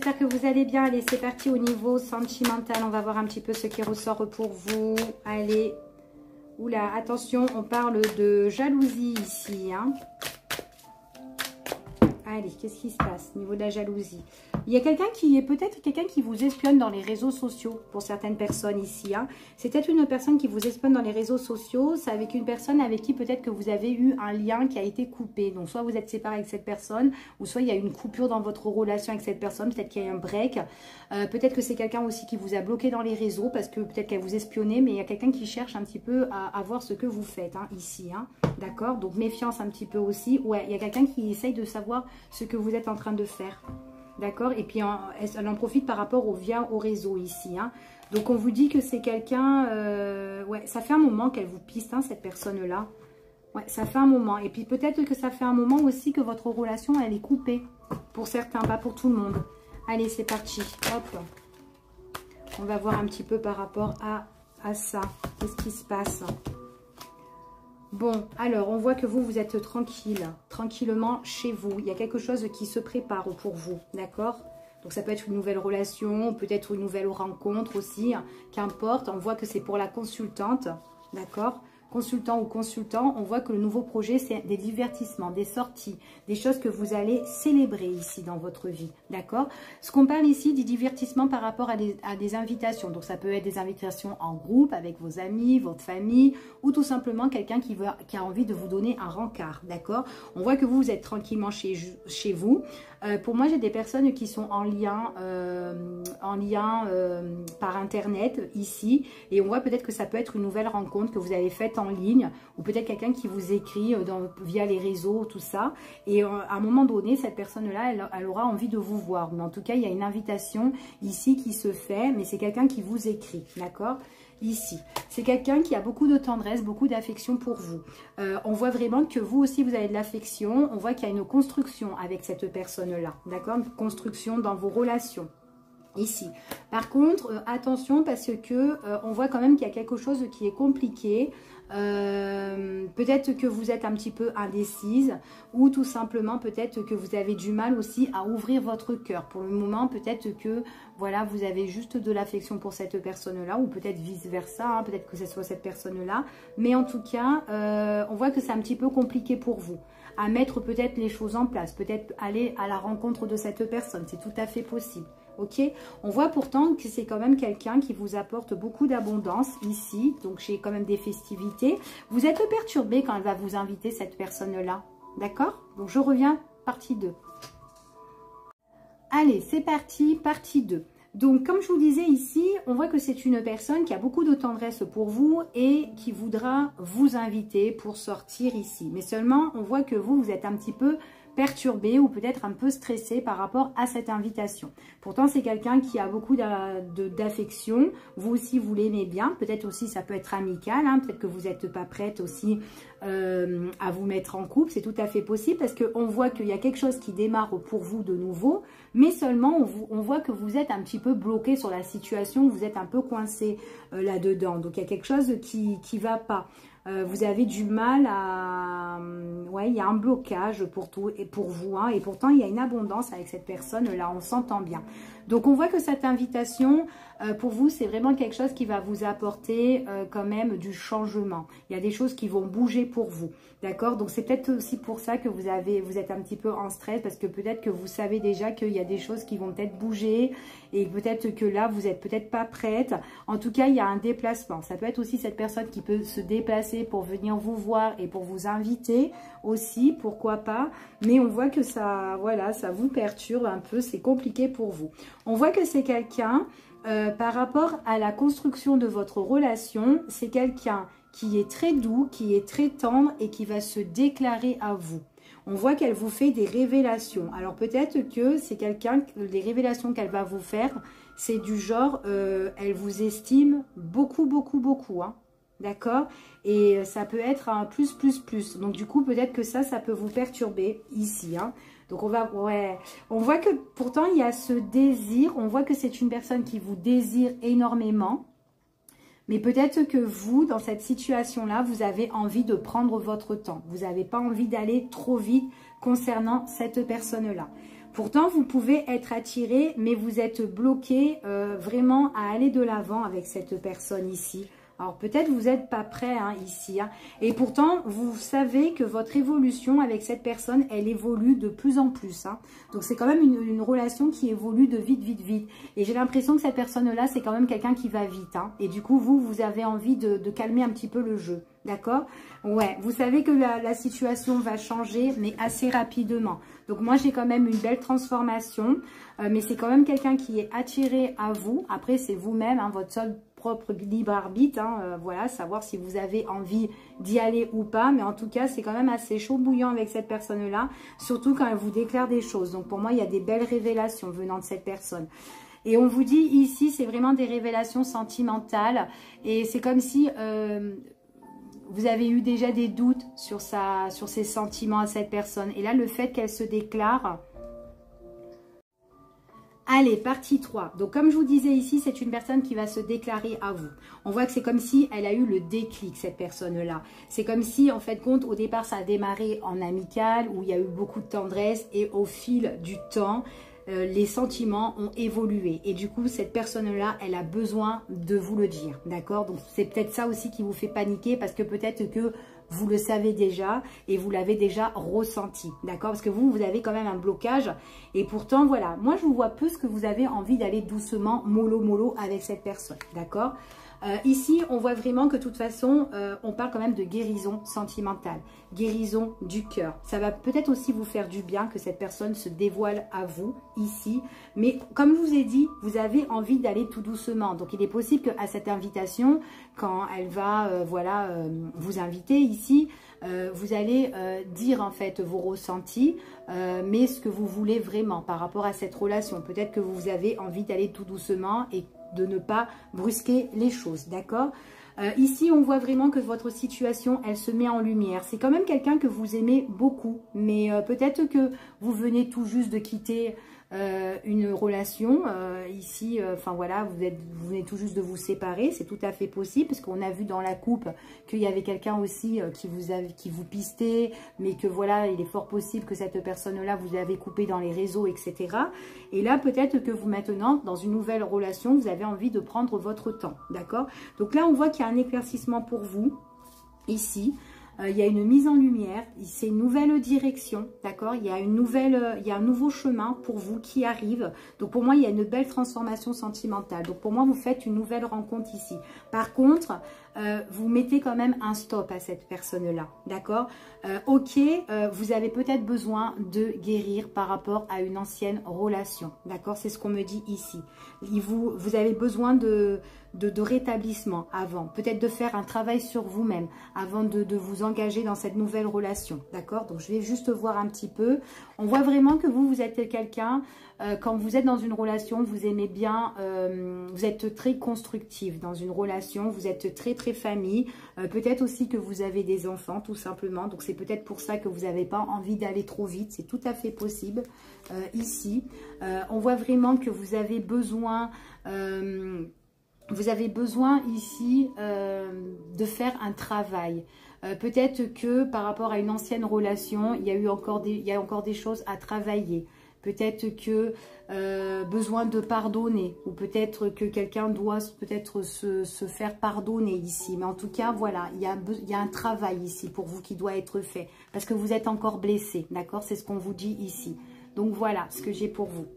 j'espère que vous allez bien. Allez, c'est parti au niveau sentimental. On va voir un petit peu ce qui ressort pour vous. Allez. Oula, attention, on parle de jalousie ici. Hein. Allez, qu'est-ce qui se passe au niveau de la jalousie? Il y a quelqu'un qui est peut-être quelqu'un qui vous espionne dans les réseaux sociaux pour certaines personnes ici. Hein. C'est peut-être une personne qui vous espionne dans les réseaux sociaux. C'est avec une personne avec qui peut-être que vous avez eu un lien qui a été coupé. Donc, soit vous êtes séparé avec cette personne ou soit il y a une coupure dans votre relation avec cette personne. Peut-être qu'il y a un break. Peut-être que c'est quelqu'un aussi qui vous a bloqué dans les réseaux parce que peut-être qu'elle vous espionnait. Mais il y a quelqu'un qui cherche un petit peu à voir ce que vous faites hein, ici. Hein. D'accord? Donc, méfiance un petit peu aussi. Ouais, il y a quelqu'un qui essaye de savoir ce que vous êtes en train de faire. D'accord? Et puis, elle en profite par rapport au réseau ici. Hein. Donc, on vous dit que c'est quelqu'un... ouais, ça fait un moment qu'elle vous piste, hein, cette personne-là. Ouais, ça fait un moment. Et puis, peut-être que ça fait un moment aussi que votre relation, elle est coupée. Pour certains, pas pour tout le monde. Allez, c'est parti. Hop. On va voir un petit peu par rapport à ça. Qu'est-ce qui se passe? Bon, alors, on voit que vous êtes tranquille, tranquillement chez vous. Il y a quelque chose qui se prépare pour vous, d'accord? Donc, ça peut être une nouvelle relation, peut-être une nouvelle rencontre aussi, hein, qu'importe. On voit que c'est pour la consultante, d'accord? Consultant ou consultant, on voit que le nouveau projet, c'est des divertissements, des sorties, des choses que vous allez célébrer ici dans votre vie, d'accord? Ce qu'on parle ici, des divertissements par rapport à des invitations. Donc, ça peut être des invitations en groupe, avec vos amis, votre famille, ou tout simplement quelqu'un qui a envie de vous donner un rencard, d'accord? On voit que vous êtes tranquillement chez vous. Pour moi, j'ai des personnes qui sont en lien par Internet ici. Et on voit peut-être que ça peut être une nouvelle rencontre que vous avez faite en ligne. Ou peut-être quelqu'un qui vous écrit via les réseaux, tout ça. Et à un moment donné, cette personne-là, elle aura envie de vous voir. Mais en tout cas, il y a une invitation ici qui se fait. Mais c'est quelqu'un qui vous écrit, d'accord ? Ici, c'est quelqu'un qui a beaucoup de tendresse, beaucoup d'affection pour vous. On voit vraiment que vous aussi, vous avez de l'affection. On voit qu'il y a une construction avec cette personne-là, d'accord? Une construction dans vos relations. Ici. Par contre, attention parce que on voit quand même qu'il y a quelque chose qui est compliqué. Peut-être que vous êtes un petit peu indécise ou tout simplement peut-être que vous avez du mal aussi à ouvrir votre cœur. Pour le moment, peut-être que voilà, vous avez juste de l'affection pour cette personne-là ou peut-être vice-versa, hein, peut-être que ce soit cette personne-là. Mais en tout cas, on voit que c'est un petit peu compliqué pour vous à mettre peut-être les choses en place, peut-être aller à la rencontre de cette personne. C'est tout à fait possible. Ok, on voit pourtant que c'est quand même quelqu'un qui vous apporte beaucoup d'abondance ici. Donc, j'ai quand même des festivités. Vous êtes perturbé quand elle va vous inviter, cette personne-là. D'accord? Donc, je reviens, partie 2. Allez, c'est parti, partie 2. Donc, comme je vous disais ici, on voit que c'est une personne qui a beaucoup de tendresse pour vous et qui voudra vous inviter pour sortir ici. Mais seulement, on voit que vous êtes un petit peu perturbé ou peut-être un peu stressé par rapport à cette invitation. Pourtant, c'est quelqu'un qui a beaucoup d'affection. Vous aussi, vous l'aimez bien. Peut-être aussi, ça peut être amical. Hein. Peut-être que vous n'êtes pas prête aussi à vous mettre en couple. C'est tout à fait possible parce qu'on voit qu'il y a quelque chose qui démarre pour vous de nouveau. Mais seulement, on voit que vous êtes un petit peu bloqué sur la situation. Vous êtes un peu coincé là-dedans. Donc, il y a quelque chose qui ne va pas. Vous avez du mal à... Ouais, il y a un blocage pour tout et pour vous. Hein, et pourtant, il y a une abondance avec cette personne-là. On s'entend bien. Donc, on voit que cette invitation, pour vous, c'est vraiment quelque chose qui va vous apporter quand même du changement. Il y a des choses qui vont bouger pour vous. D'accord? Donc, c'est peut-être aussi pour ça que vous êtes un petit peu en stress parce que peut-être que vous savez déjà qu'il y a des choses qui vont peut-être bouger et peut-être que là, vous n'êtes peut-être pas prête. En tout cas, il y a un déplacement. Ça peut être aussi cette personne qui peut se déplacer pour venir vous voir et pour vous inviter aussi, pourquoi pas. Mais on voit que ça, voilà, ça vous perturbe un peu, c'est compliqué pour vous. On voit que c'est quelqu'un, par rapport à la construction de votre relation, c'est quelqu'un qui est très doux, qui est très tendre et qui va se déclarer à vous. On voit qu'elle vous fait des révélations. Alors peut-être que c'est quelqu'un, les révélations qu'elle va vous faire, c'est du genre, elle vous estime beaucoup, beaucoup, beaucoup, hein. D'accord? Et ça peut être un plus, plus, plus. Donc du coup, peut-être que ça peut vous perturber ici, hein. Donc on voit que pourtant il y a ce désir, on voit que c'est une personne qui vous désire énormément. Mais peut-être que vous, dans cette situation-là, vous avez envie de prendre votre temps. Vous n'avez pas envie d'aller trop vite concernant cette personne-là. Pourtant, vous pouvez être attiré, mais vous êtes bloqué vraiment à aller de l'avant avec cette personne ici. Alors peut-être vous n'êtes pas prêt ici. Et pourtant, vous savez que votre évolution avec cette personne, elle évolue de plus en plus. Donc c'est quand même une relation qui évolue de vite, vite, vite. Et j'ai l'impression que cette personne-là, c'est quand même quelqu'un qui va vite. Et du coup, vous avez envie de calmer un petit peu le jeu. D'accord? Ouais, vous savez que la situation va changer, mais assez rapidement. Donc moi, j'ai quand même une belle transformation. Mais c'est quand même quelqu'un qui est attiré à vous. Après, c'est vous-même, votre seul propre libre arbitre, voilà, savoir si vous avez envie d'y aller ou pas, mais en tout cas c'est quand même assez chaud bouillant avec cette personne là, surtout quand elle vous déclare des choses. Donc pour moi il y a des belles révélations venant de cette personne. Et on vous dit ici c'est vraiment des révélations sentimentales, et c'est comme si vous avez eu déjà des doutes sur ses sentiments à cette personne, et là le fait qu'elle se déclare. Allez, partie 3. Donc, comme je vous disais ici, c'est une personne qui va se déclarer à vous. On voit que c'est comme si elle a eu le déclic, cette personne-là. C'est comme si, en fait, compte, au départ, ça a démarré en amical, où il y a eu beaucoup de tendresse, et au fil du temps, les sentiments ont évolué. Et du coup, cette personne-là, elle a besoin de vous le dire, d'accord? Donc, c'est peut-être ça aussi qui vous fait paniquer, parce que peut-être que vous le savez déjà et vous l'avez déjà ressenti, d'accord? Parce que vous avez quand même un blocage, et pourtant, voilà, moi, je vous vois plus que vous avez envie d'aller doucement, mollo, mollo avec cette personne, d'accord? Ici, on voit vraiment que de toute façon, on parle quand même de guérison sentimentale, guérison du cœur. Ça va peut-être aussi vous faire du bien que cette personne se dévoile à vous ici. Mais comme je vous ai dit, vous avez envie d'aller tout doucement. Donc, il est possible qu'à cette invitation, quand elle va vous inviter ici, vous allez dire en fait vos ressentis, mais ce que vous voulez vraiment par rapport à cette relation. Peut-être que vous avez envie d'aller tout doucement et de ne pas brusquer les choses, d'accord? Ici, on voit vraiment que votre situation, elle se met en lumière. C'est quand même quelqu'un que vous aimez beaucoup, mais peut-être que vous venez tout juste de quitter une relation. Ici, enfin voilà, vous venez tout juste de vous séparer. C'est tout à fait possible, parce qu'on a vu dans la coupe qu'il y avait quelqu'un aussi qui vous pistait, mais que voilà, il est fort possible que cette personne-là vous avez coupé dans les réseaux, etc. Et là, peut-être que vous maintenant, dans une nouvelle relation, vous avez envie de prendre votre temps, d'accord? Donc là, on voit qu'il y a un éclaircissement pour vous, ici. Il y a une mise en lumière, c'est une nouvelle direction, d'accord? Il y a un nouveau chemin pour vous qui arrive. Donc pour moi, il y a une belle transformation sentimentale. Donc pour moi, vous faites une nouvelle rencontre ici. Par contre, vous mettez quand même un stop à cette personne-là, d'accord? Ok, vous avez peut-être besoin de guérir par rapport à une ancienne relation, d'accord? C'est ce qu'on me dit ici. Vous avez besoin de rétablissement avant, peut-être de faire un travail sur vous-même avant de vous engager dans cette nouvelle relation, d'accord? Donc je vais juste voir un petit peu. On voit vraiment que vous êtes quelqu'un, quand vous êtes dans une relation, vous aimez bien, vous êtes très constructif dans une relation, vous êtes très très famille, peut-être aussi que vous avez des enfants tout simplement, donc c'est peut-être pour ça que vous n'avez pas envie d'aller trop vite, c'est tout à fait possible. Ici, on voit vraiment que vous avez besoin... ici de faire un travail. Peut-être que par rapport à une ancienne relation, il y a encore des choses à travailler. Peut-être que besoin de pardonner, ou peut-être que quelqu'un doit peut-être se faire pardonner ici. Mais en tout cas, voilà, il y a un travail ici pour vous qui doit être fait, parce que vous êtes encore blessé, d'accord? C'est ce qu'on vous dit ici. Donc voilà ce que j'ai pour vous.